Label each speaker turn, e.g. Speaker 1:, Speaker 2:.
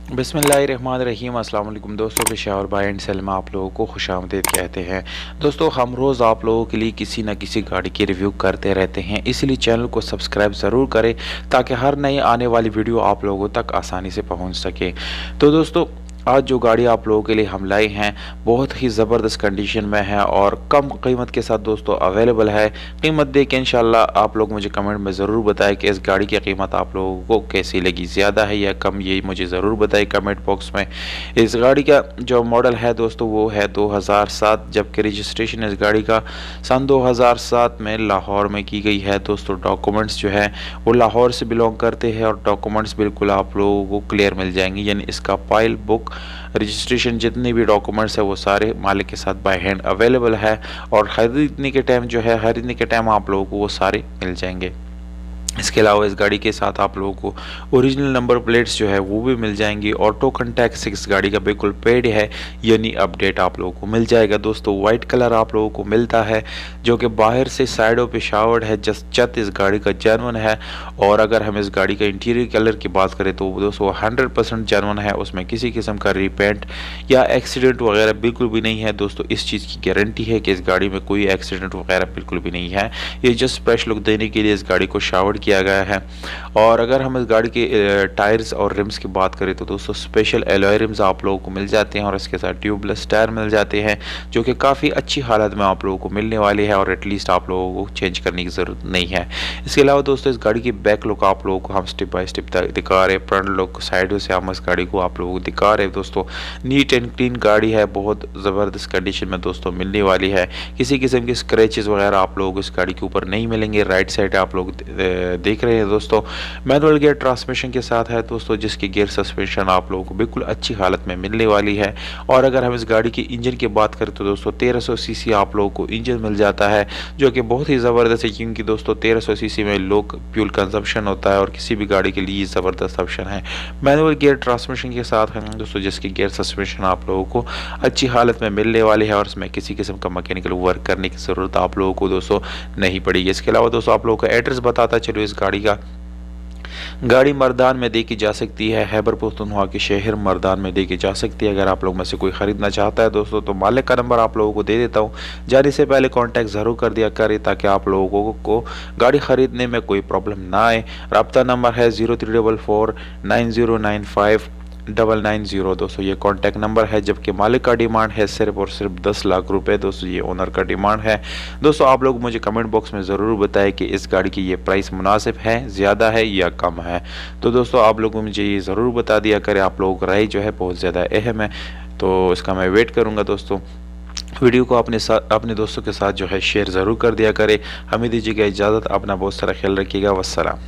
Speaker 1: बिस्मिल्लाहिर्रहमानिर्रहीम। अस्सलाम वालेकुम दोस्तों, पेशावर भाई एंड सलमा आप लोगों को खुशामदीद कहते हैं। दोस्तों, हम रोज़ आप लोगों के लिए किसी न किसी गाड़ी की रिव्यू करते रहते हैं, इसलिए चैनल को सब्सक्राइब ज़रूर करें ताकि हर नई आने वाली वीडियो आप लोगों तक आसानी से पहुंच सके। तो दोस्तों, आज जो गाड़ी आप लोगों के लिए हम लाए हैं बहुत ही ज़बरदस्त कंडीशन में है और कम कीमत के साथ दोस्तों अवेलेबल है। कीमत देख के इंशाल्लाह आप लोग मुझे कमेंट में ज़रूर बताएं कि इस गाड़ी की कीमत आप लोगों को कैसी लगी, ज़्यादा है या कम, ये मुझे ज़रूर बताएं कमेंट बॉक्स में। इस गाड़ी का जो मॉडल है दोस्तों वो है 2007, जबकि रजिस्ट्रेशन इस गाड़ी का सन 2007 में लाहौर में की गई है। दोस्तों, डॉक्यूमेंट्स जो है वो लाहौर से बिलोंग करते हैं और डॉक्यूमेंट्स बिल्कुल आप लोगों को क्लियर मिल जाएंगे, यानी इसका फाइल, बुक, रजिस्ट्रेशन, जितने भी डॉक्यूमेंट्स है वो सारे मालिक के साथ बाय हैंड अवेलेबल है और खरीदने के टाइम जो है खरीदने के टाइम आप लोगों को वो सारे मिल जाएंगे। इसके अलावा इस गाड़ी के साथ आप लोगों को ओरिजिनल नंबर प्लेट्स जो है वो भी मिल जाएंगी। ऑटो कंटैक्ट इस गाड़ी का बिल्कुल पेड है, यानी अपडेट आप लोगों को मिल जाएगा। दोस्तों, वाइट कलर आप लोगों को मिलता है जो कि बाहर से साइडों पे शावर्ड है, जस्ट छत इस गाड़ी का जेन्युइन है। और अगर हम इस गाड़ी का इंटीरियर कलर की बात करें तो दोस्तों 100% जेन्युइन है, उसमें किसी किस्म का रीपेंट या एक्सीडेंट वगैरह बिल्कुल भी नहीं है। दोस्तों, इस चीज़ की गारंटी है कि इस गाड़ी में कोई एक्सीडेंट वगैरह बिल्कुल भी नहीं है। ये जस्ट फ्रेश लुक देने के लिए इस गाड़ी को शावर्ड किया गया है। और अगर हम इस गाड़ी के टायर्स और रिम्स की बात करें तो दोस्तों स्पेशल एलॉय रिम्स आप लोगों को मिल जाते हैं और इसके साथ ट्यूबलेस टायर मिल जाते हैं जो कि काफ़ी अच्छी हालत में आप लोगों को मिलने वाले हैं और एटलीस्ट आप लोगों को चेंज करने की ज़रूरत नहीं है। इसके अलावा दोस्तों इस गाड़ी की बैक लुक आप लोगों को हम स्टेप बाय स्टेप दिखा रहे हैं। फ्रंट लुक साइडों से हम इस गाड़ी को आप लोगों को दिखा रहे हैं। दोस्तों, नीट एंड क्लीन गाड़ी है, बहुत ज़बरदस्त कंडीशन में दोस्तों मिलने वाली है। किसी किस्म के स्क्रैचेस वगैरह आप लोगों को इस गाड़ी के ऊपर नहीं मिलेंगे। राइट साइड आप लोग देख रहे हैं दोस्तों मैनुअल गियर ट्रांसमिशन के साथ है दोस्तों, जिसकी गियर सस्पेंशन आप लोगों को बिल्कुल अच्छी हालत में मिलने वाली है। और अगर हम इस गाड़ी की इंजन की बात करें तो दोस्तों 1300 सीसी आप लोगों को इंजन मिल जाता है जो कि बहुत ही ज़बरदस्त है, क्योंकि दोस्तों 1300 सीसी में लो फ्यूल कंजम्पशन होता है और किसी भी गाड़ी के लिए ज़बरदस्त ऑप्शन है। मैनुअल गियर ट्रांसमिशन के साथ है दोस्तों, जिसकी गियर सस्पेंशन आप लोगों को अच्छी हालत में मिलने वाली है और इसमें किसी किस्म का मैकेनिकल वर्क करने की ज़रूरत आप लोगों को दोस्तों नहीं पड़ेगी। इसके अलावा दोस्तों आप लोगों का एड्रेस बताता चलो इस गाड़ी का। गाड़ी मर्दान में देखी जा सकती है, खैबर पख्तूनख्वा के शहर मर्दान में देखी जा सकती है। अगर आप लोग में से कोई ख़रीदना चाहता है दोस्तों तो मालिक का नंबर आप लोगों को दे देता हूँ, जाने से पहले कांटेक्ट ज़रूर कर दिया करें ताकि आप लोगों को गाड़ी ख़रीदने में कोई प्रॉब्लम ना आए। रब्ता नंबर है 034490959990। दोस्तों, ये कांटेक्ट नंबर है, जबकि मालिक का डिमांड है सिर्फ और सिर्फ 10 लाख रुपए। दोस्तों, ये ओनर का डिमांड है। दोस्तों, आप लोग मुझे कमेंट बॉक्स में ज़रूर बताएं कि इस गाड़ी की ये प्राइस मुनासिब है, ज़्यादा है या कम है। तो दोस्तों, आप लोग मुझे ये ज़रूर बता दिया करें, आप लोगों का राय जो है बहुत ज़्यादा अहम है, तो इसका मैं वेट करूँगा। दोस्तों, वीडियो को अपने दोस्तों के साथ जो है शेयर ज़रूर कर दिया करें। हमें दीजिएगा इजाज़त, अपना बहुत सारा ख्याल रखिएगा। वस्सलाम।